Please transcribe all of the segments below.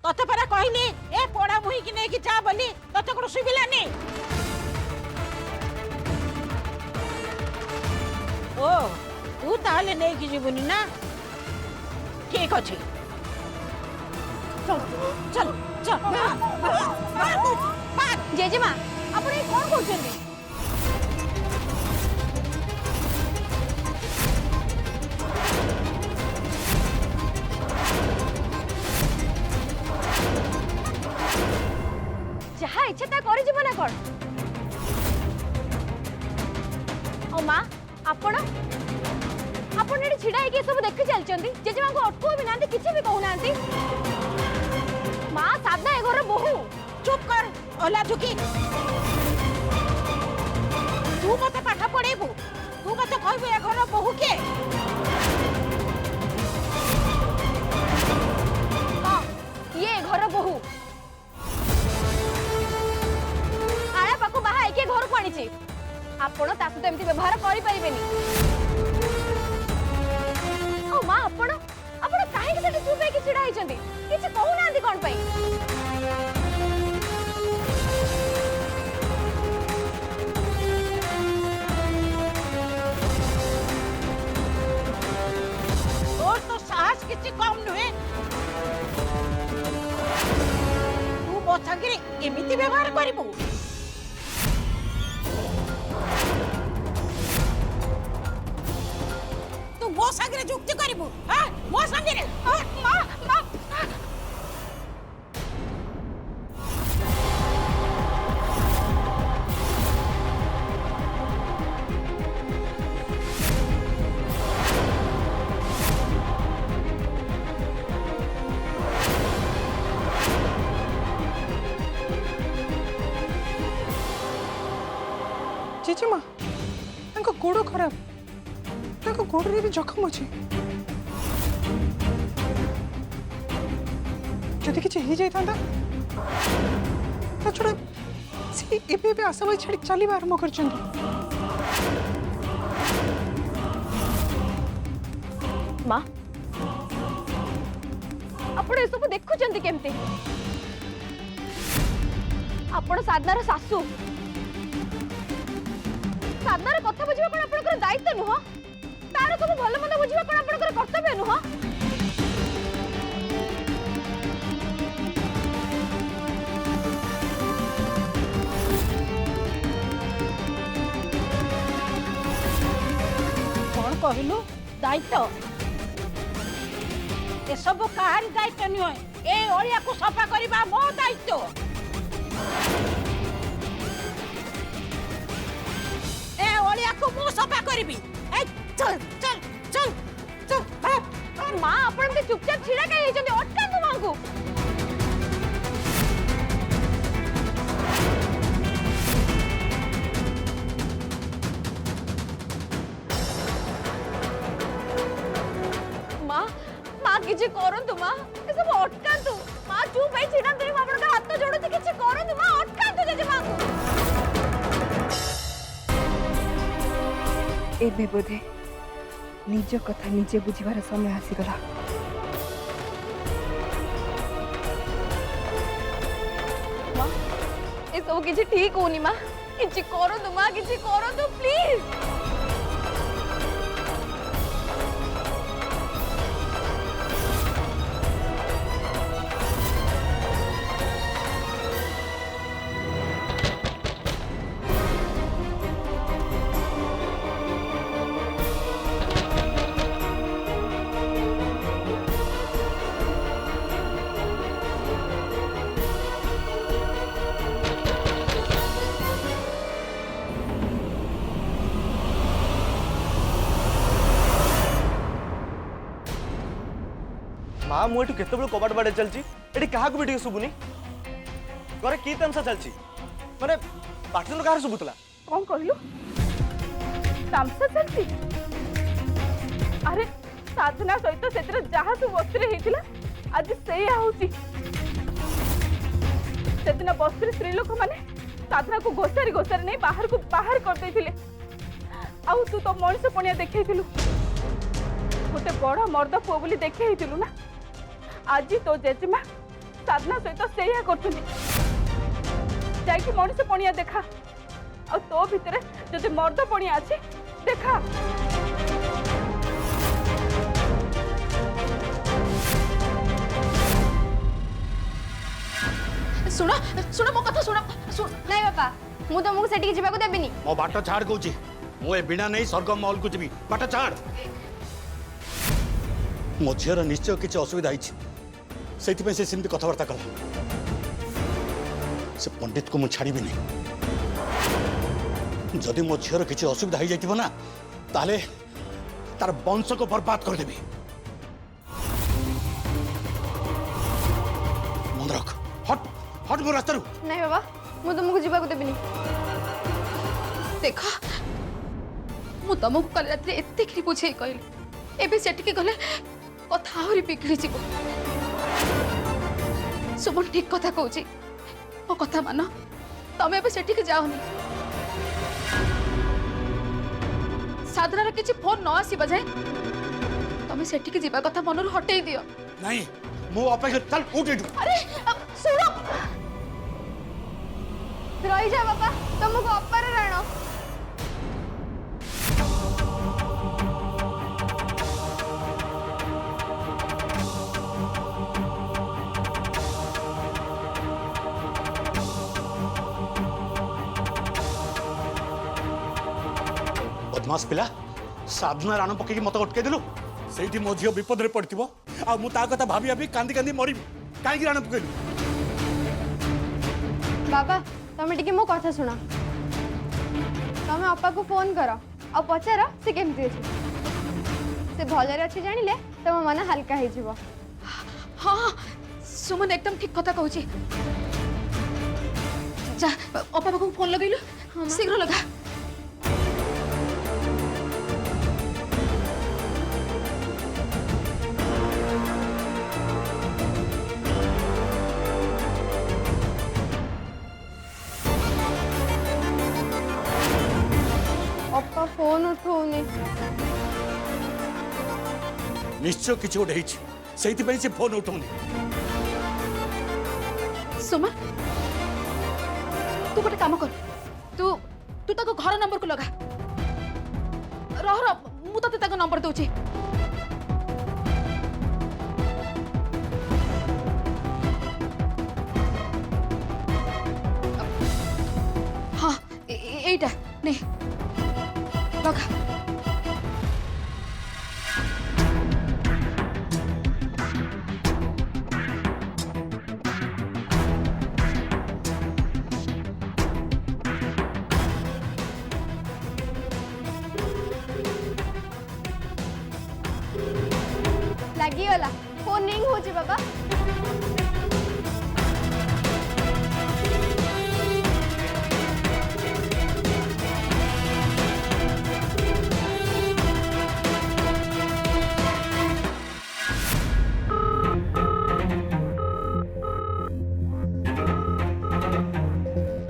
तोते परा कहली ए पोड़ा मुही की नहीं कि जा बोली तोते को सुबिलानी। ओ तू ताले नहीं कि जीवनी ना ठीक अच्छे चल चल चल जेजेमा आपण ए कोन करछन्ती जहा इच्छा ता करि जीव ना कोन ओ मां आपण आपण एडी छिडा के सब देखि चलचंती जेजेमा को अटको भी नांती किछि भी कहू नांती मां साधना ए घर बहु चुप कर ओला झुकी तू मते पाठ पढ़ेबू तू मते कहबू ए घर बहु के हां ये घर बहु आया पाको बाहा एके घर को आनी छी आपण ता सहित एमती व्यवहार करि परिबेनी ओ मां आपण आपण काहे के सेठी चुप के छिडा हिचंती किछि कहू नांती कोन पई और तो साहस किसी कम नुहे तू मो संगे एमिति व्यवहार करिबू तू मो संगे जुक्ति करिबू हां मो संगे मां मां जेजेमा गोड़ खराब गोड़े भी जखम अच्छे जदि किसी हो जाता छोड़ा सी एबे आशा भाई छाड़ी चलवा आरंभ कर मां आपण ए सब देखुचंती केमती आपण साधनार सासू साधनार कथा बुझिबा कोन आपनकर दायित्व नुह तार सब भलो मंद बुझिबा कोन आपनकर कर्तव्य नुह कौन कहलु दायित्व ए सब कहारी दायित्व नुहे ए ओलिया को सफा करबा मो दायित्व ए ओलिया को मो सफा करबी ए चल चल चल चल मां आपण के चुपचाप छिड़ा के हिचंती अटका तू मांगू मां मां किछि करंतु मां ए सब अटकांतु मां चुप भाई छिड़ांतु आपण का हाथ जोड़ते किछि करंतु मां अटकांतु जेजे मां एबे बोधे निज कथा निजे बुझिबार समय आसीगला मां ए सब किछि ठीक होनी मां किछि करंतु मां किछि करंतु प्लीज माँ मुझे केत कबाट बाड़े चलती ये क्या भी शुभुनी घरे कि तमसा चलती माने पाठन कहार शुभुला कौन कहलु तामसा चलती अरे साधना सहित से जहाँ सब बस्ती होता आज से दिन बस्ती स्त्री लोक मैंने साधना को घोषारी घोषारी नहीं बाहर को बाहर करते आउ तू तो मनीष पणिया देखलु गोटे बड़ मर्द पुओ बोली देखलु ना आज तो जेजेमा साधना सहित से कर जाइए मनुष्य पणिया देखा आ तो भितर जदि मर्द पणिया अच्छे देखा। सुनो सुनो मो कथा सुनो नहीं बापा मु तुमको सेठी जीवा को देबिनी मो बाट छाड़ कहूँ मु ए बिना नहीं स्वर्ग महल को जी बाट छाड़। मो झीर निश्चय किसी असुविधा होती से सेमती कथबार्ता कला से पंडित को मु छाड़ी नहीं। जदि मो झीर किसी असुविधा हो जाइए ना ताले तार वंश को बर्बाद करदेवी। मन रख हट हट मो रास्ता। नहीं बाबा मु तुमको जीवा को देबिनी। देख मु तुमको कल रात एत कि बुझे कहली एबे सेटिके गले कथा आहरी बिगड़ी जीव। सुमन ठीक कथा कहूची मो कथा मान तमे एबे सेटिके जाओनी। साधनार किछि फोन न आसी बजाय तमे सेटिके जीवा कथा मनरु हटेई दियो। नहीं मु अपेक्षा चल उठ इठू। अरे सुनो रही जा बाबा तुमको अपार राणो। बदमाश पिला साधना राण पकई मत अटकई देलु से मो झील विपद में पड़ो आ कथा भाभी भाभी कांदी कांदी मरी कहीं राण पकईलु। बाबा तमे टिके मो कथा सुना तमे अपा को फोन करो आ पचार से केमती अछि से भलरे अछि जानिले तम मन हल्का हे जीवो। हाँ सुमन एकदम ठीक कथा कहूची। जा अपा पाखु फोन लगैलु शीघ्र लगा। अपा फोन उठौनी निश्चय किसी गोटे से फोन उठाऊनी। सुमन तू गोटे काम कर तू तू ताको घर नंबर को लगा रह रह मु तते ताको नंबर दोची। हाँ एटा नहीं लगा। लगी वाला फोन नहीं हो जी बाबा।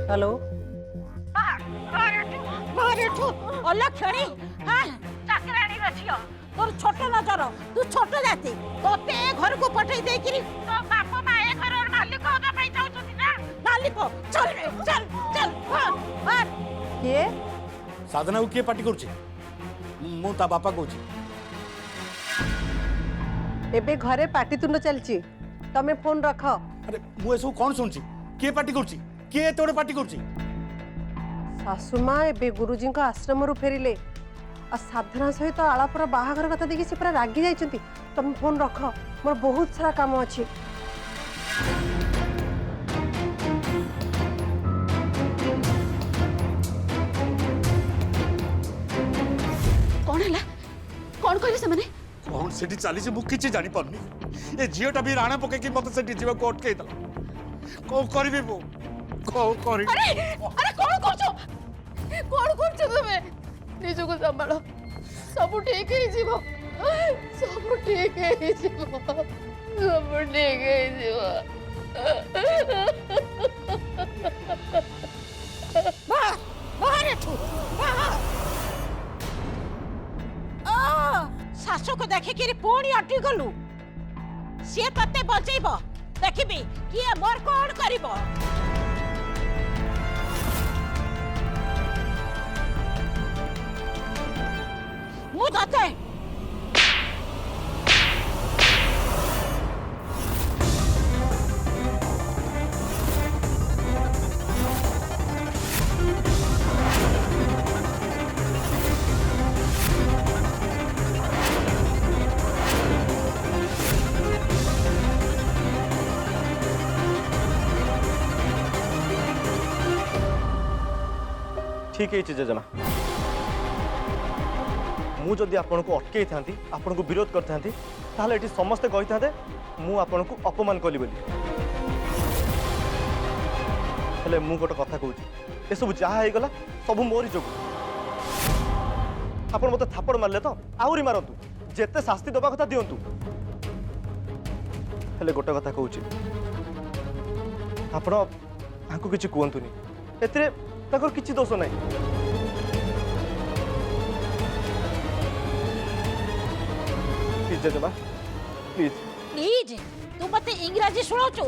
हेलो अलक्षणी हाँ चाकराणी रछियो तोर छोट नजर तू छोट जाती तोते घर को पठे दे किरी तो बाप माए घर और मालिक होदा पई जाउछथि ना मालिक चल रे चल चल हां किए साधना को किए पार्टी करुचे मु ता बापा कहूची। एबे घरे पाटितुंड चलची तमे फोन रख। अरे मु एसो कौन सुनची किए पार्टी करुची किए तोड़े पार्टी करुची। सासुमा एबे गुरुजी को आश्रम रु फेरिले आ साधना सहित आलापर बाहाघर कथा देखि से पूरा रागी जाइछंती। तमे फोन रख मोर बहुत सारा काम अछि। कौन है कौन कहले से माने कौन सेठी चली से मु किछि जानि पारनी। ए झियोटा भी राणा पके कि मते सेठी जीवा को अटके दला को करबी मु को करी। अरे अरे कौन करछो तुमे निजो को संभालो सब ठीक है जीवो सब ठीक है जीवो सब ठीक है जीवो। बाहर तू शाशु को देखे कि पुणी अटि गलु सी तते बचेब देख देखिबी किए मोर कोन करिवो मु तते ठीक है जेजेमा मु जदि आपन को अटकई था आपन को विरोध करता ताहले एठी समस्ते कही था मु आपन को अपमान कली बोली हेले मु गोटे कथा कहूँ ए सब जहाँ हो गला सब मोरी जोगु आपन मते थापड़ मारले तो आउरी मारतु जेते शास्ति दबा कथा दियंतु हेले गोटे कथा कहूँ आपण आंकु किछि कहंतुनी एतरे ताकर किछि दोष नाही प्लीज जेजेमा प्लीज प्लीज तू मते इंग्रजी सुनाउछु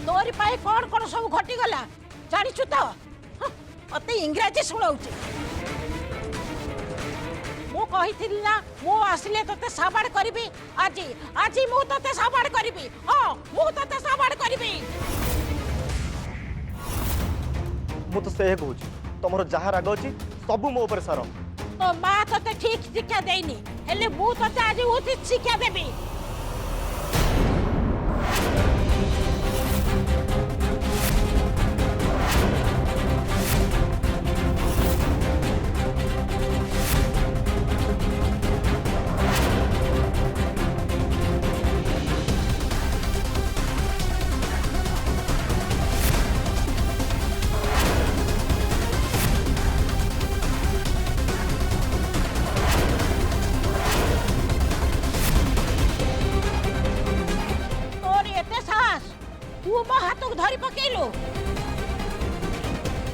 तोरी पाए कौन कौन सब घटी गला जानिछु तो मते इंग्रजी सुनाउछु मु कहिथिली ना मु आसिले तते साबाड़ करबी आजी आजी मु तते साबाड़ करबी हां मु तते साबाड़ करबी मु तो से कहूँ तुम जहाँ राग अच्छी सब मो ऊपर सार तो माँ तते ठीक शिक्षा देनी हेले मु तते आज उचित शिक्षा देबी तू मो हाथ को धरी पकेलु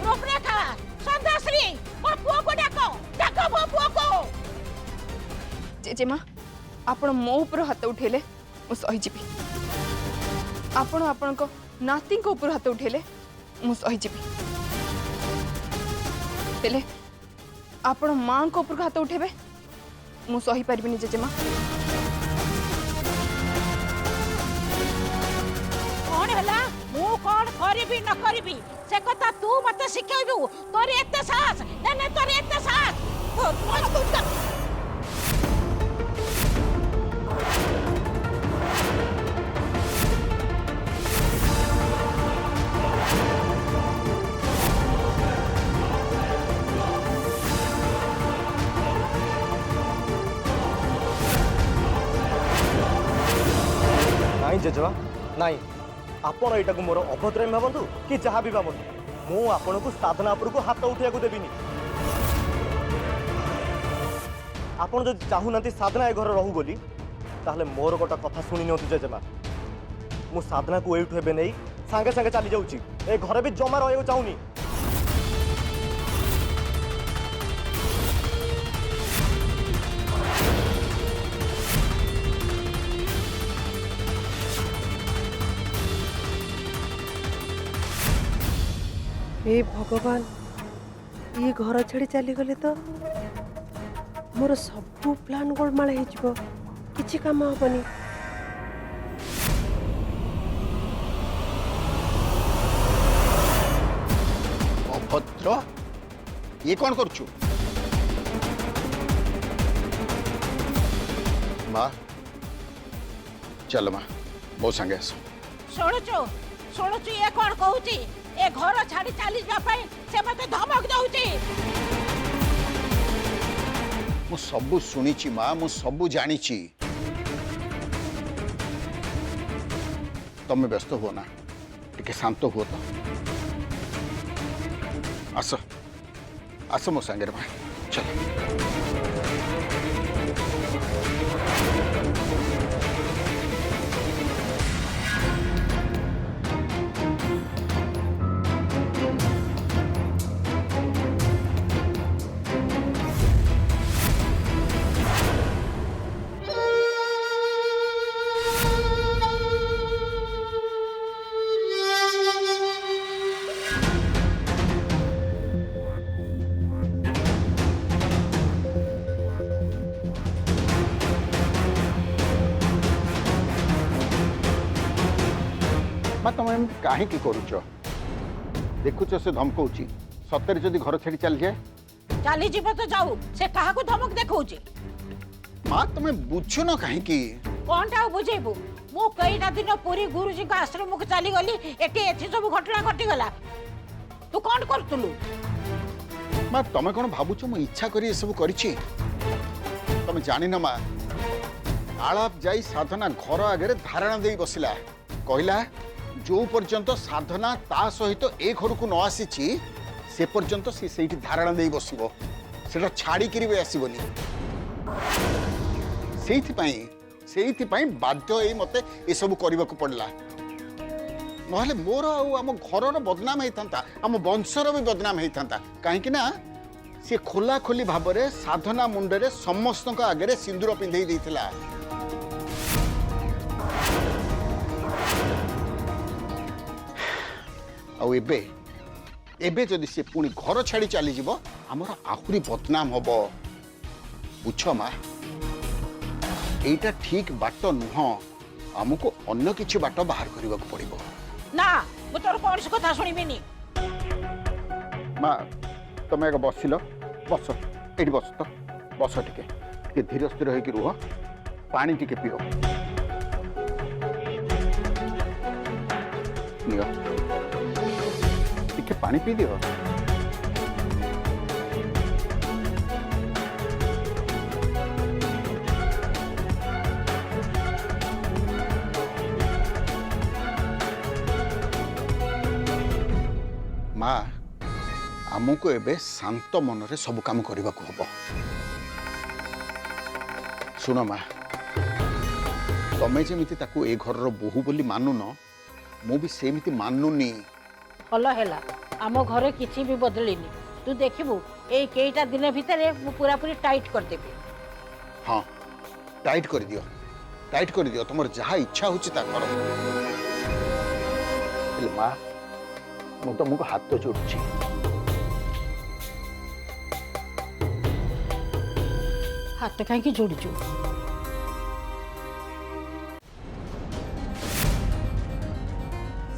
रूपरेखा संध्याश्री मो पुओ को डाको डाको मो पुओ को जेजेमा आपण मो ऊपर हाथ उठेले मु सही जीवी आपण आपण को नाती को ऊपर हाथ उठेले मु सही जीवी तेले आपण मां को ऊपर हाथ उठेबे मु सही परबिनी जेजेमा कौन हला मु कौन करबी न करबी से कथा तू मते सिखाइबू तोर एते साहस ने तोर एते साहस नाई जेजेमा नाई आपण एटा को मोर अभद्रामी भावतु कि जहाँ भी भावतु मु आपण को साधना उपर को हाथ उठिया को देबिनी आपण जो चाहू नांती साधना ए घर रहू बोली ताहले मोर गोटा कथा सुनि नियंतु जेजेमा मु साधना को एठु हेबे नै संगे संगे चली जाउची ए घर भी जमा रहयो चाहूनी हे भगवान ये घर छाड़ी चली गले तो मोर सब प्लान गोलमाल हो किछि काम हबनी अभद्र ये कौन करछु माँ चल माँ बहुत संगे आस शुणुचु ये कौन कहूची ए घर छाड़ी चली जा पाई से मते धमक दउची मु सबु सुनिची माँ मु सबु जानिची तमे व्यस्त हो ना टिके शांत हुओ तो आस आस मो संगे माँ चल ମା ତମେ ଏମିତି କାହିଁକି କରୁଛ? ଦେଖୁଛ ସେ ଧମକଉଛି, ସତରେ ଯଦି ଘର ଛାଡ଼ି ଚାଲିଯାଏ? ଚାଲି ଯିବ ତ ଯାଉ, ସେ କାହାକୁ ଧମକ ଦେଖଉଛି? ମା ତମେ ବୁଝୁନ କାହିଁକି? କଣଟା ଆଉ ବୁଝେଇବୁ? ମୁଁ କେଇଟା ଦିନ ପୁରୀ ଗୁରୁଜୀଙ୍କ ଆଶ୍ରମକୁ ଚାଲିଗଲି, ଏଠି ସବୁ ଘଟଣା ଘଟିଗଲା। ତୁ କଣ କରୁଥିଲୁ? ମା ତମେ କଣ ଭାବୁଛ ମୁଁ ଇଚ୍ଛା କରି ଏସବୁ କରିଛି? ତମେ ଜାଣିନ ମା, ଆଳାପ ଯାଇ ସାଧନା ଘର ଆଗରେ ଧାରଣା ଦେଇ ବସିଲା, କହିଲା ଯୋଉ ପର୍ଯ୍ୟନ୍ତ ସାଧନା ତା ସହିତ ଏ ଘରକୁ ନ ଆସିଛି ସେ ପର୍ଯ୍ୟନ୍ତ ସେ ସେଇଠି ଧାରଣା ଦେଇ ବସିବ, ସେଟା ଛାଡ଼ିକିରି ବି ଆସିବନି। ସେଇଥିପାଇଁ ବାଧ୍ୟ ହେଇ ମତେ ଏସବୁ କରିବାକୁ ପଡ଼ିଲା, ନହେଲେ ମୋର ଆଉ ଆମ ଘରର ବଦନାମ ହେଇଥାନ୍ତା, ଆମ ବଂଶର ବି ବଦନାମ ହେଇଥାନ୍ତା। କାହିଁକି ନା ସେ ଖୋଲା ଖୋଲି ଭାବରେ ସାଧନା ମୁଣ୍ଡରେ ସମସ୍ତଙ୍କ ଆଗରେ ସିନ୍ଦୁର ପିନ୍ଧେଇ ଦେଇଥିଲା। ଆଉ ଏବେ ଯଦି ସେ ପୁଣି ଘର ଛାଡ଼ି ଚାଲିଯିବ ଆମର ଆହୁରି ବଦନାମ ହବ। ବୁଝ ମା, ଏଇଟା ଠିକ ବାଟ ନୁହଁ, ଆମକୁ ଅନ୍ୟ କିଛି ବାଟ ବାହାର କରିବାକୁ ପଡ଼ିବ। ନା, ମୁଁ ତୋର କୌଣସି କଥା ଶୁଣିବିନି। ମା ତମେ ଆଗ ବସିଲ, ବସ ଏଇଠି ବସ ତ, ବସ ଟିକେ ଧୀର ସ୍ଥିର ହେଇକି ରୁହ, ପାଣି ଟିକେ ପିଅ, ନିଅ ଟିକେ ପାଣି ପିଇ ଦିଅ। ମା ଆମକୁ ଏବେ ଶାନ୍ତ ମନରେ ସବୁ କାମ କରିବାକୁ ହବ। ଶୁଣ ମା, ତମେ ଯେମିତି ତାକୁ ଏ ଘରର ବୋହୂ ବୋଲି ମାନୁନ, ମୁଁ ବି ସେମିତି ମାନୁନି। ଭଲ ହେଲା, ଆମ ଘରେ କିଛି ବି ବଦଳିନି। ତୁ ଦେଖିବୁ ଏଇ କେଇଟା ଦିନ ଭିତରେ ମୁଁ ପୁରାପୁରି ଟାଇଟ୍ କରିଦେବି। ହଁ ଟାଇଟ୍ କରିଦିଅ, ତମର ଯାହା ଇଚ୍ଛା ହଉଛି ତା କର। ହେଲେ ମା ମୁଁ ତମକୁ ହାତ ଯୋଡୁଛି, ହାତ କାହିଁକି ଯୋଡିଛୁ?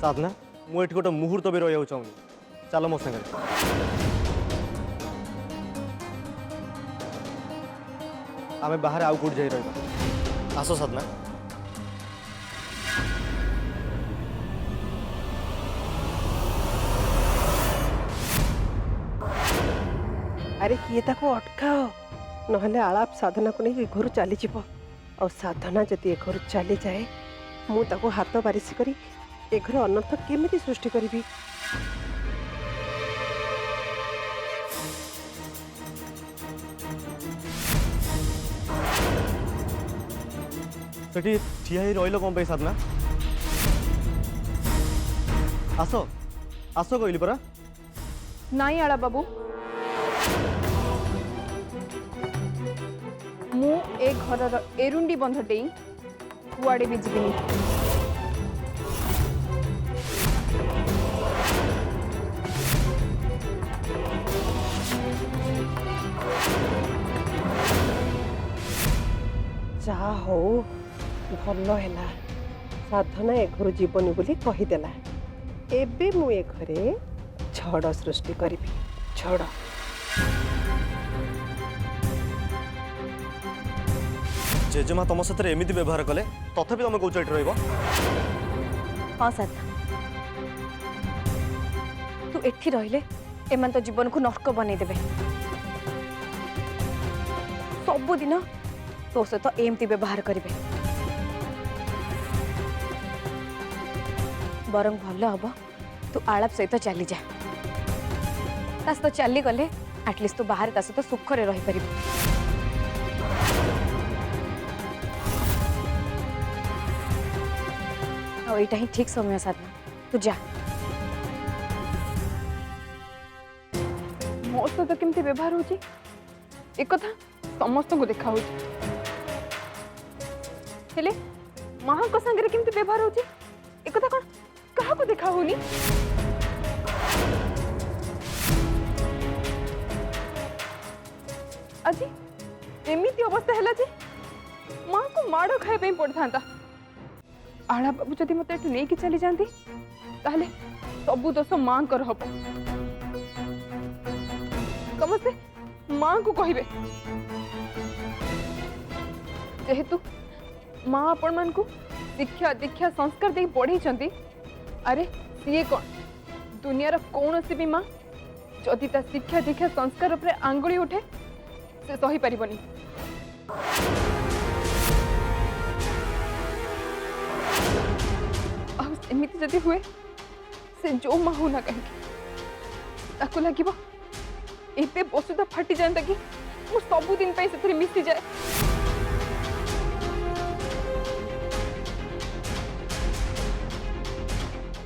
ସାଧନା, ମୁଁ ଏଠି ଗୋଟେ ମୁହୂର୍ତ୍ତ ବି ରହିବାକୁ ଚାହୁଁନି, ଚାଲ ମୋ ସାଙ୍ଗରେ। ଆମେ ବାହାରେ ଆଉ କୋଉଠି ଯାଇ ରହିବା, ଆସ ସାଧନା। ଆରେ କିଏ ତାକୁ ଅଟକାଅ, ନହେଲେ ଆଳାପ ସାଧନାକୁ ନେଇ ଏ ଘରୁ ଚାଲିଯିବ। ଆଉ ସାଧନା ଯଦି ଏ ଘରୁ ଚାଲିଯାଏ, ମୁଁ ତାକୁ ହାତ ବାରିସି କରି ଏ ଘର ଅନର୍ଥ କେମିତି ସୃଷ୍ଟି କରିବି? ସେଠି ଠିଆ ହେଇ ରହିଲ କଣ ପାଇଁ ସାଧନା? ଆସ କହିଲି ପରା। ନାଇଁ ଆଳା ବାବୁ, ମୁଁ ଏ ଘରର ଏରୁଣ୍ଡି ବନ୍ଧ ଡେଇଁ କୁଆଡ଼େ ବି ଯିବିନି। ଯାହା ହଉ ଭଲ ହେଲା, ସାଧନା ଏ ଘରୁ ଯିବନି ବୋଲି କହିଦେଲା। ଏବେ ମୁଁ ଏ ଘରେ ଝଡ଼ ସୃଷ୍ଟି କରିବି, ଝଡ଼। ଜେଜେମା ତମ ସାଥିରେ ଏମିତି ବ୍ୟବହାର କଲେ ତଥାପି ତମେ କହୁଛ ଏଠି ରହିବ? ହଁ ସାଧନା, ତୁ ଏଠି ରହିଲେ ଏମାନେ ତ ଜୀବନକୁ ନର୍କ ବନେଇଦେବେ। ସବୁଦିନ ତୋ ସହିତ ଏମିତି ବ୍ୟବହାର କରିବେ। ବରଂ ଭଲ ହବ ତୁ ଆଳାପ ସହିତ ଚାଲିଯା। ତା ସହିତ ଚାଲିଗଲେ ଆଟଲିଷ୍ଟ ତୁ ବାହାରେ ତା ସହିତ ସୁଖରେ ରହିପାରିବୁ। ଆଉ ଏଇଟା ହିଁ ଠିକ୍ ସମୟ ସାଧନା, ତୁ ଯା। ମୋ ସହିତ କେମିତି ବ୍ୟବହାର ହଉଛି ଏ କଥା ସମସ୍ତଙ୍କୁ ଦେଖା ହଉଛି, ହେଲେ ମାଙ୍କ ସାଙ୍ଗରେ କେମିତି ବ୍ୟବହାର ହଉଛି ଏ କଥା କଣ କାହାକୁ ଦେଖା ହଉନି? ଆଜି ଏମିତି ଅବସ୍ଥା ହେଲା ଯେ ମାଙ୍କୁ ମାଡ଼ ଖାଇବା ପାଇଁ ପଡ଼ିଥାନ୍ତା। आला बाबू जदि मत नहीं कि चली जाती ताहले सबु दोष माँ हम समस्ते माँ को कहे जेहेतु माँ आपण मान को शिक्षा दीक्षा संस्कार दे बढ़ई अरे सीए कौन दुनियार कौन सी भी माँ जदि ता शिक्षा दीक्षा संस्कार उपरे आंगुली उठे से सही पारिबनी। एमती जदि हुए से जो माँ होना कहीं लगे एते वसुधा फाटी जाता कि मु सबुदिन से मिसी जाए।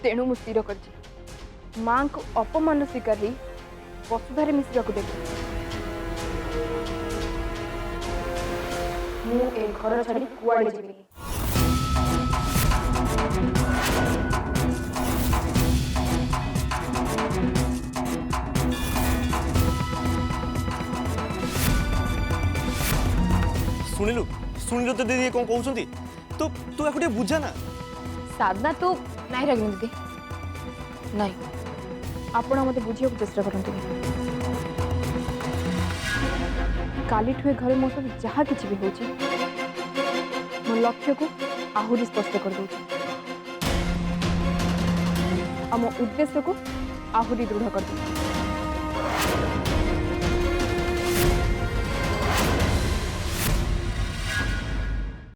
तेणु मु स्थिर कर माँ को अपमान स्वीकार ही वसुधारे मिसवा को देख मु ए घर छाड़ी कुआड़े जीवी। शुणिलु शुणिलु तो दीदी कौन कहते तो तू या बुझा ना। साधना तू नहीं रागिनी दीदी नहीं आपण मत बुझे चेष्टा करते काली घर मो सब जहाँ कि भी हो मो लक्ष्य को आहरी स्पष्ट कर दूँ मो उद्देश्य को आहरी दृढ़ कर दूँ।